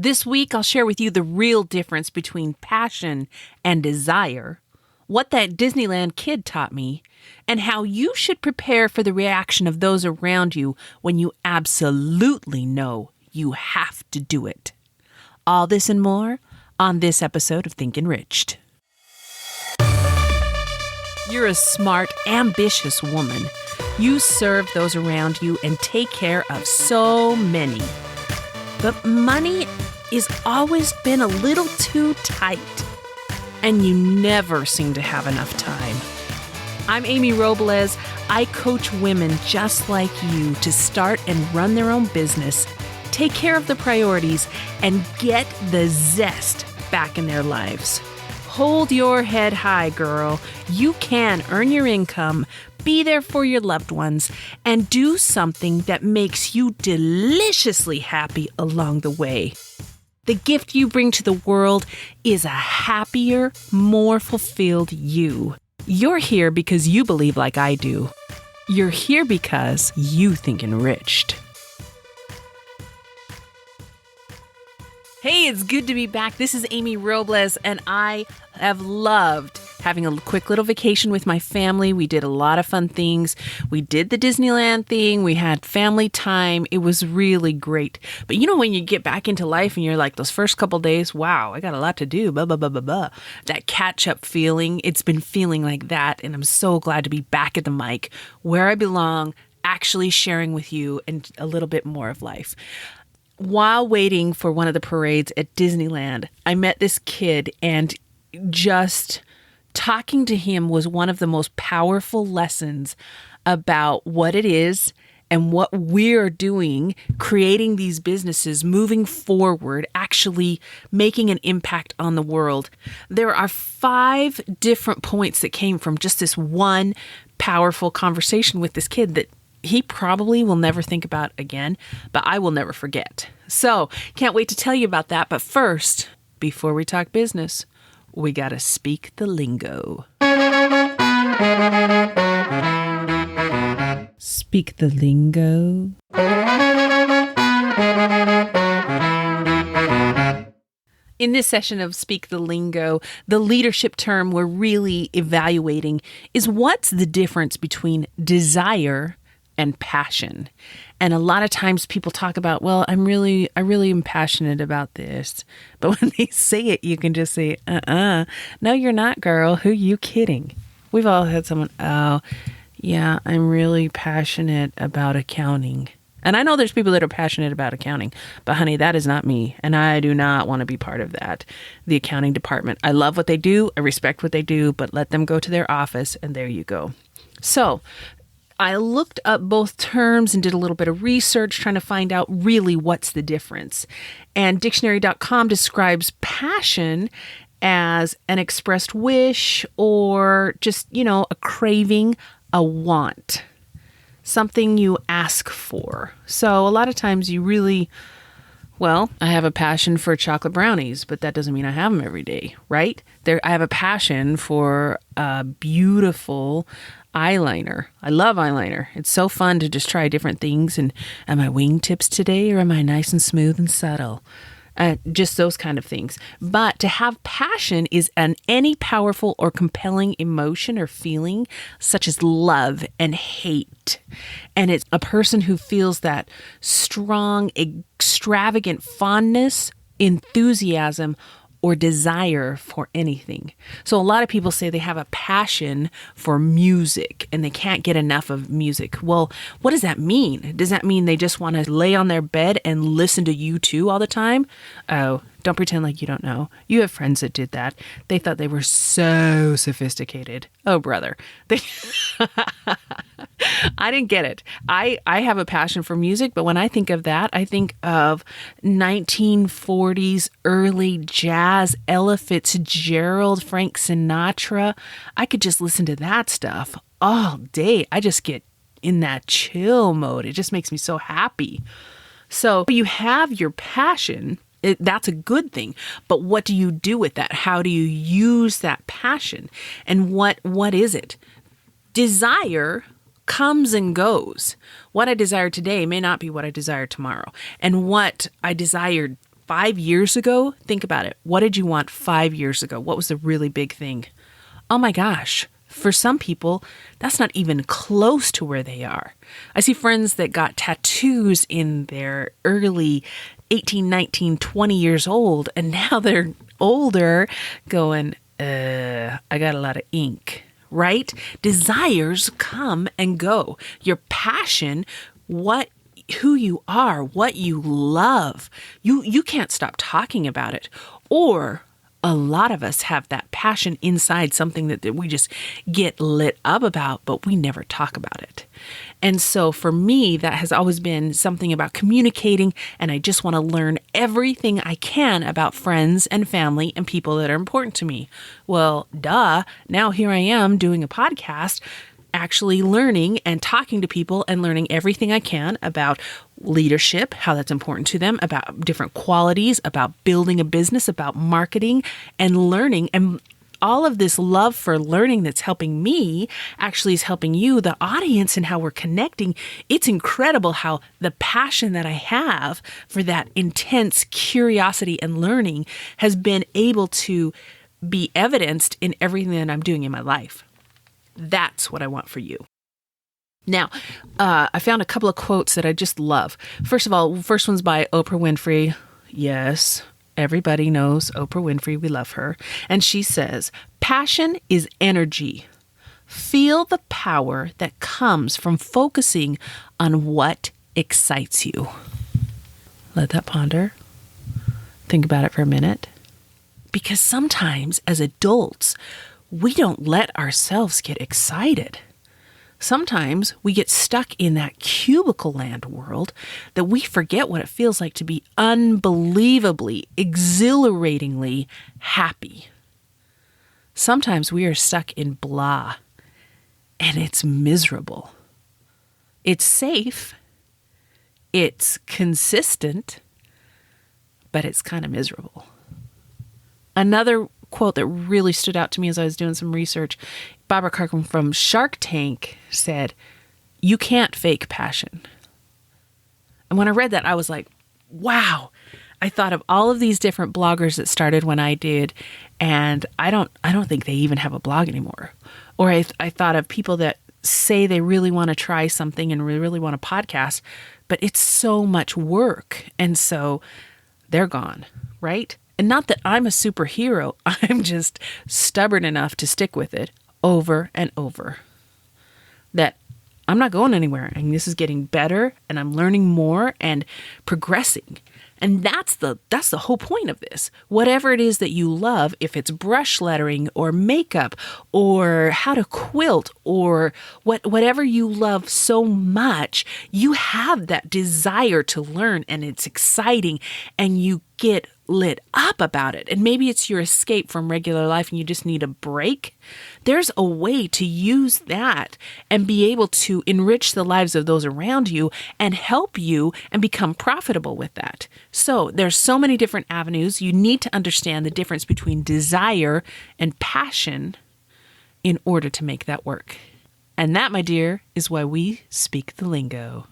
This week, I'll share with you the real difference between passion and desire, what that Disneyland kid taught me, and how you should prepare for the reaction of those around you when you absolutely know you have to do it. All this and more on this episode of Think Enriched. You're a smart, ambitious woman. You serve those around you and take care of so many. But money has always been a little too tight, and you never seem to have enough time. I'm Amy Robles. I coach women just like you to start and run their own business, take care of the priorities, and get the zest back in their lives. Hold your head high, girl. You can earn your income, be there for your loved ones, and do something that makes you deliciously happy along the way. The gift you bring to the world is a happier, more fulfilled you. You're here because you believe like I do. You're here because you think enriched. Hey, it's good to be back. This is Amy Robles, and I have loved having a quick little vacation with my family. We did a lot of fun things. We did the Disneyland thing. We had family time. It was really great. But you know, when you get back into life and you're like, those first couple days, wow, I got a lot to do, blah, blah, blah, blah, blah. That catch-up feeling, it's been feeling like that, and I'm so glad to be back at the mic where I belong, actually sharing with you and a little bit more of life. While waiting for one of the parades at Disneyland, I met this kid, and just talking to him was one of the most powerful lessons about what it is and what we're doing, creating these businesses, moving forward, actually making an impact on the world. There are 5 different points that came from just this one powerful conversation with this kid that he probably will never think about again, but I will never forget. So, can't wait to tell you about that. But first, before we talk business, we got to speak the lingo. Speak the lingo. In this session of Speak the Lingo, the leadership term we're really evaluating is what's the difference between desire and passion. And a lot of times people talk about, well, I really am passionate about this. But when they say it, you can just say, no, you're not, girl. Who you kidding? We've all had someone, oh, yeah, I'm really passionate about accounting. And I know there's people that are passionate about accounting, but honey, that is not me. And I do not want to be part of that, the accounting department. I love what they do. I respect what they do, but let them go to their office and there you go. So I looked up both terms and did a little bit of research trying to find out really what's the difference. And dictionary.com describes passion as an expressed wish or just, a craving, a want, something you ask for. So a lot of times you really, I have a passion for chocolate brownies, but that doesn't mean I have them every day, right? I have a passion for a beautiful eyeliner. I love eyeliner. It's so fun to just try different things. And am I wingtips today or am I nice and smooth and subtle? Just those kind of things. But to have passion is any powerful or compelling emotion or feeling, such as love and hate. And it's a person who feels that strong, extravagant fondness, enthusiasm, or desire for anything. So a lot of people say they have a passion for music and they can't get enough of music. Well, what does that mean? Does that mean they just want to lay on their bed and listen to U2 all the time? Oh, don't pretend like you don't know. You have friends that did that. They thought they were so sophisticated. Oh, brother. I didn't get it. I have a passion for music, but when I think of that, I think of 1940s early jazz, Ella Fitzgerald, Frank Sinatra. I could just listen to that stuff all day. I just get in that chill mode. It just makes me so happy. So you have your passion. That's a good thing. But what do you do with that? How do you use that passion? And what is it? Desire comes and goes. What I desire today may not be what I desire tomorrow. And what I desired 5 years ago, think about it. What did you want 5 years ago? What was the really big thing? Oh my gosh. For some people, that's not even close to where they are. I see friends that got tattoos in their early 18, 19, 20 years old, and now they're older going, I got a lot of ink, right? Desires come and go. Your passion, who you are, what you love, you can't stop talking about it. Or a lot of us have that passion inside, something that we just get lit up about, but we never talk about it. And so for me, that has always been something about communicating, and I just want to learn everything I can about friends and family and people that are important to me. Well, duh, now here I am doing a podcast, actually learning and talking to people and learning everything I can about leadership, how that's important to them, about different qualities, about building a business, about marketing and learning. And all of this love for learning that's helping me actually is helping you, the audience, and how we're connecting. It's incredible how the passion that I have for that intense curiosity and learning has been able to be evidenced in everything that I'm doing in my life. That's what I want for you. Now, I found a couple of quotes that I just love. First of all, first one's by Oprah Winfrey. Yes, everybody knows Oprah Winfrey. We love her. And she says, "Passion is energy. Feel the power that comes from focusing on what excites you." Let that ponder. Think about it for a minute. Because sometimes as adults, we don't let ourselves get excited. Sometimes we get stuck in that cubicle land world that we forget what it feels like to be unbelievably, exhilaratingly happy. Sometimes we are stuck in blah, and it's miserable. It's safe, it's consistent, but it's kind of miserable. Another quote that really stood out to me as I was doing some research, Barbara Carcom from Shark Tank said, "You can't fake passion." And when I read that, I was like, wow. I thought of all of these different bloggers that started when I did, and I don't think they even have a blog anymore. Or I thought of people that say they really want to try something and really want a podcast, but it's so much work. And so they're gone, right? And not that I'm a superhero, I'm just stubborn enough to stick with it over and over. That I'm not going anywhere, and this is getting better, and I'm learning more and progressing. And that's the whole point of this. Whatever it is that you love, if it's brush lettering or makeup or how to quilt or whatever you love so much, you have that desire to learn, and it's exciting, and you get lit up about it. And maybe it's your escape from regular life and you just need a break. There's a way to use that and be able to enrich the lives of those around you and help you and become profitable with that. So there's so many different avenues. You need to understand the difference between desire and passion in order to make that work. And that, my dear, is why we speak the lingo.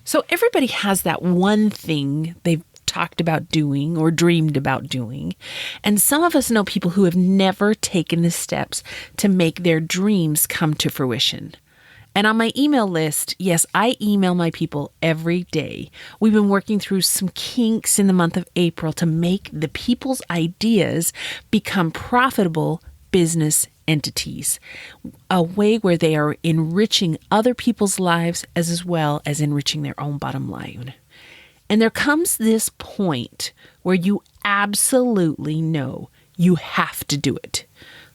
So everybody has that one thing they've talked about doing or dreamed about doing. And some of us know people who have never taken the steps to make their dreams come to fruition. And on my email list, yes, I email my people every day. We've been working through some kinks in the month of April to make the people's ideas become profitable business entities, a way where they are enriching other people's lives as well as enriching their own bottom line. And there comes this point where you absolutely know you have to do it.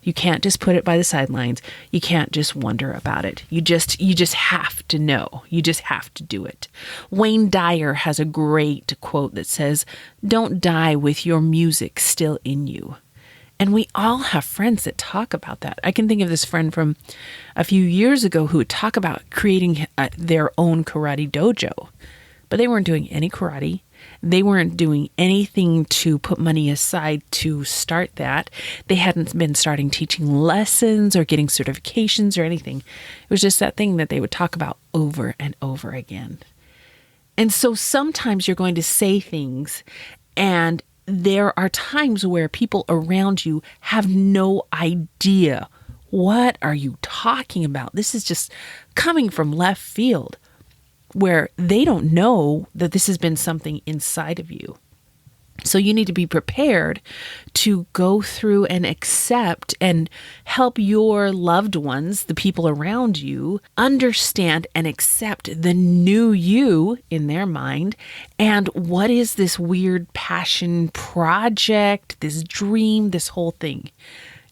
You can't just put it by the sidelines. You can't just wonder about it. You just have to know. You just have to do it. Wayne Dyer has a great quote that says, "Don't die with your music still in you." And we all have friends that talk about that. I can think of this friend from a few years ago who would talk about creating their own karate dojo. But they weren't doing any karate. They weren't doing anything to put money aside to start that. They hadn't been starting teaching lessons or getting certifications or anything. It was just that thing that they would talk about over and over again. And so sometimes you're going to say things, and there are times where people around you have no idea. What are you talking about? This is just coming from left field, where they don't know that this has been something inside of you. So you need to be prepared to go through and accept and help your loved ones, the people around you, understand and accept the new you in their mind. And what is this weird passion project, this dream, this whole thing?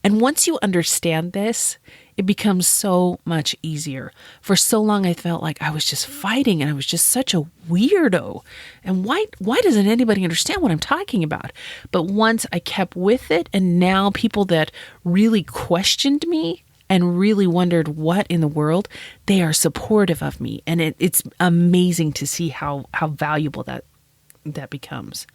And once you understand this, it becomes so much easier. For so long, I felt like I was just fighting and I was just such a weirdo. And why doesn't anybody understand what I'm talking about? But once I kept with it, and now people that really questioned me and really wondered what in the world, they are supportive of me. And it's amazing to see how valuable that becomes.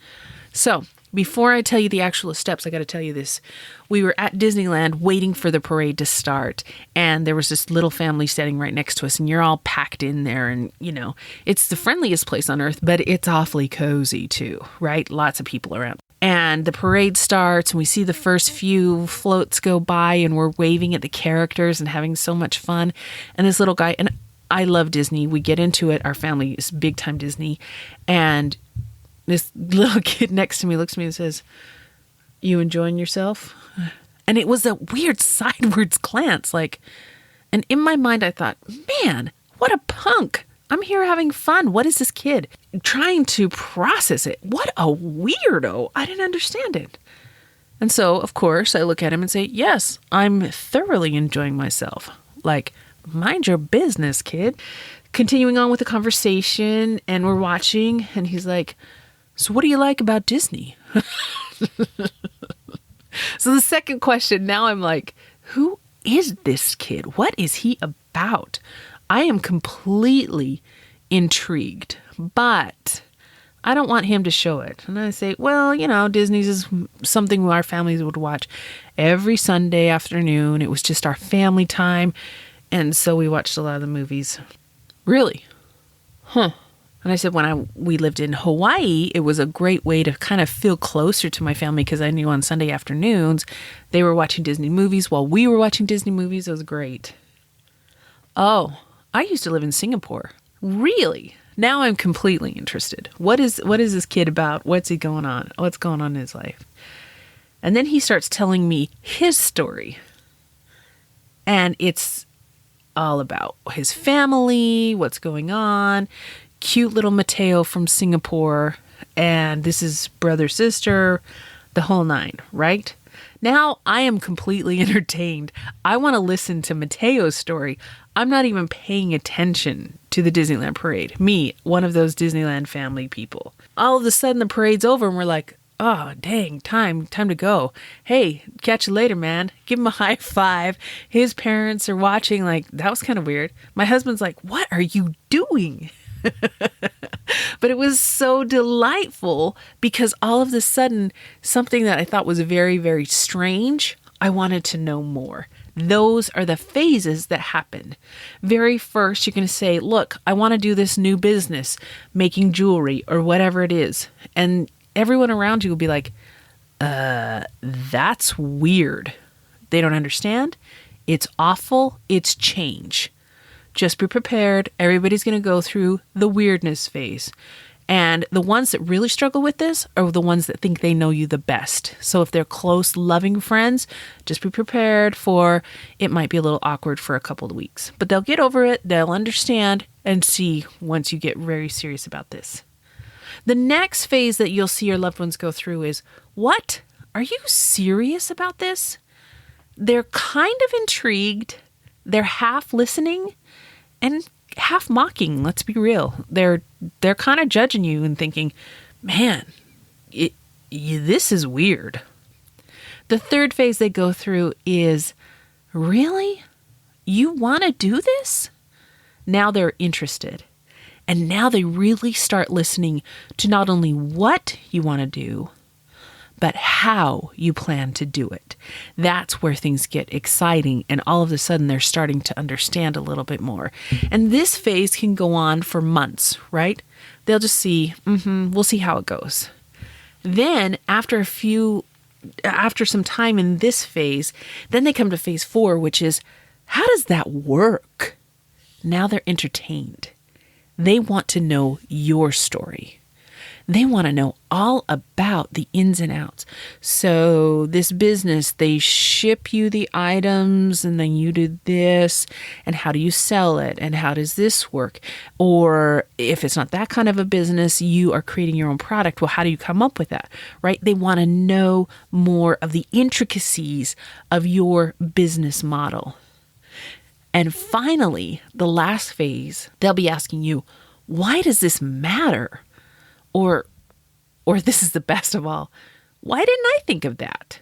So before I tell you the actual steps, I got to tell you this. We were at Disneyland waiting for the parade to start, and there was this little family standing right next to us, and you're all packed in there, and, you know, it's the friendliest place on earth, but it's awfully cozy too, right? Lots of people around. And the parade starts, and we see the first few floats go by, and we're waving at the characters and having so much fun. And this little guy, and I love Disney. We get into it. Our family is big time Disney, and this little kid next to me looks at me and says, "You enjoying yourself?" And it was a weird sideways glance, like, and in my mind I thought, man, what a punk. I'm here having fun. What is this kid? Trying to process it. What a weirdo. I didn't understand it. And so, of course, I look at him and say, yes, I'm thoroughly enjoying myself. Like, mind your business, kid. Continuing on with the conversation, and we're watching, and he's like, "So what do you like about Disney?" So the second question, now I'm like, who is this kid? What is he about? I am completely intrigued, but I don't want him to show it. And I say, well, you know, Disney's is something our families would watch every Sunday afternoon. It was just our family time. And so we watched a lot of the movies. Really? Huh. And I said, when we lived in Hawaii, it was a great way to kind of feel closer to my family, because I knew on Sunday afternoons they were watching Disney movies while we were watching Disney movies. It was great. Oh, I used to live in Singapore. Really? Now I'm completely interested. What is this kid about? What's he going on? What's going on in his life? And then he starts telling me his story. And it's all about his family, what's going on. Cute little Mateo from Singapore, and this is brother, sister, the whole nine, right? Now I am completely entertained. I want to listen to Mateo's story. I'm not even paying attention to the Disneyland parade. Me, one of those Disneyland family people. All of a sudden the parade's over and we're like, oh, dang, time to go. Hey, catch you later, man. Give him a high five. His parents are watching, like, that was kind of weird. My husband's like, what are you doing? But it was so delightful, because all of a sudden, something that I thought was very, very strange, I wanted to know more. Those are the phases that happen. Very first, you're going to say, look, I want to do this new business, making jewelry or whatever it is. And everyone around you will be like, that's weird. They don't understand. It's awful. It's change. Just be prepared. Everybody's going to go through the weirdness phase. And the ones that really struggle with this are the ones that think they know you the best. So if they're close, loving friends, just be prepared for it might be a little awkward for a couple of weeks. But they'll get over it. They'll understand and see once you get very serious about this. The next phase that you'll see your loved ones go through is, what? Are you serious about this? They're kind of intrigued. They're half listening and half mocking. Let's be real. They're kind of judging you and thinking, man, this is weird. The third phase they go through is, really? You want to do this? Now they're interested. And now they really start listening to not only what you want to do, but how you plan to do it. That's where things get exciting, and all of a sudden they're starting to understand a little bit more. And this phase can go on for months, right? They'll just see, we'll see how it goes. Then after some time in this phase, then they come to phase 4, which is, how does that work? Now they're entertained. They want to know your story. They want to know all about the ins and outs. So this business, they ship you the items and then you do this, and how do you sell it? And how does this work? Or if it's not that kind of a business, you are creating your own product. Well, how do you come up with that, right? They want to know more of the intricacies of your business model. And finally, the last phase, they'll be asking you, why does this matter? Or this is the best of all, why didn't I think of that?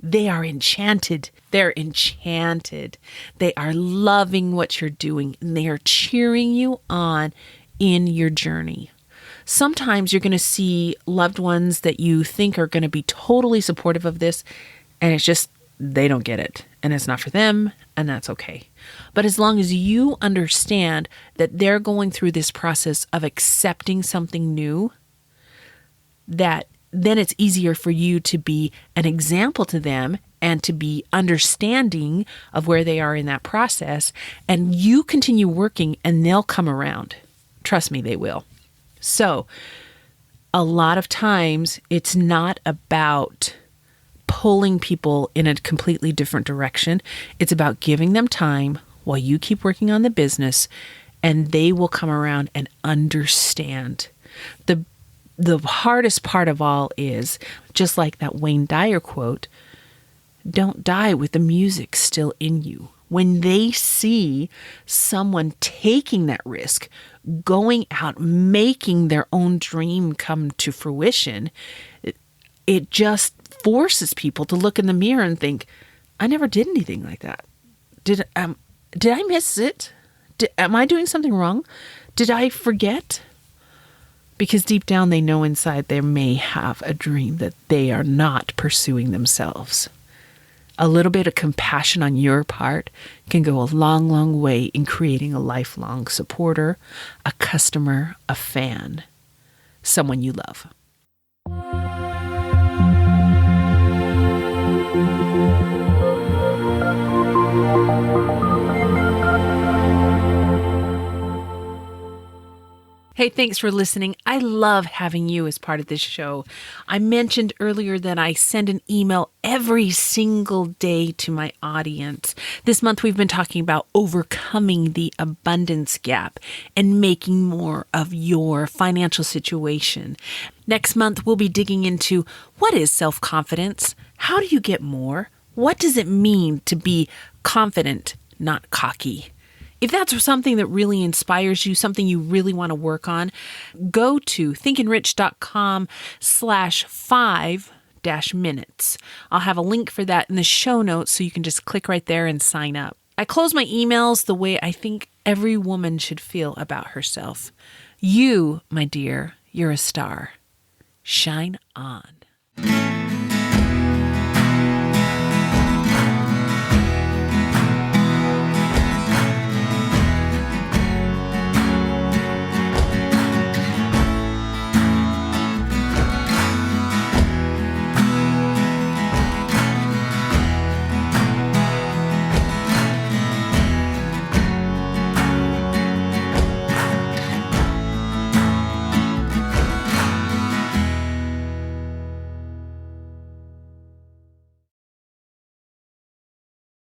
They are enchanted. They're enchanted. They are loving what you're doing, and they are cheering you on in your journey. Sometimes you're going to see loved ones that you think are going to be totally supportive of this, and it's just, they don't get it, and it's not for them, and that's okay. But as long as you understand that they're going through this process of accepting something new, that then it's easier for you to be an example to them and to be understanding of where they are in that process. And you continue working and they'll come around. Trust me, they will. So a lot of times it's not about pulling people in a completely different direction. It's about giving them time while you keep working on the business, and they will come around and understand. The hardest part of all is, just like that Wayne Dyer quote, don't die with the music still in you. When they see someone taking that risk, going out, making their own dream come to fruition, it just forces people to look in the mirror and think, I never did anything like that. Did I miss it? Am I doing something wrong? Did I forget? Because deep down they know inside they may have a dream that they are not pursuing themselves. A little bit of compassion on your part can go a long, long way in creating a lifelong supporter, a customer, a fan, someone you love. Hey, thanks for listening. I love having you as part of this show. I mentioned earlier that I send an email every single day to my audience. This month, we've been talking about overcoming the abundance gap and making more of your financial situation. Next month, we'll be digging into what is self-confidence? How do you get more? What does it mean to be confident, not cocky? If that's something that really inspires you, something you really want to work on, go to thinkandrich.com/5-minutes. I'll have a link for that in the show notes so you can just click right there and sign up. I close my emails the way I think every woman should feel about herself. You, my dear, you're a star. Shine on.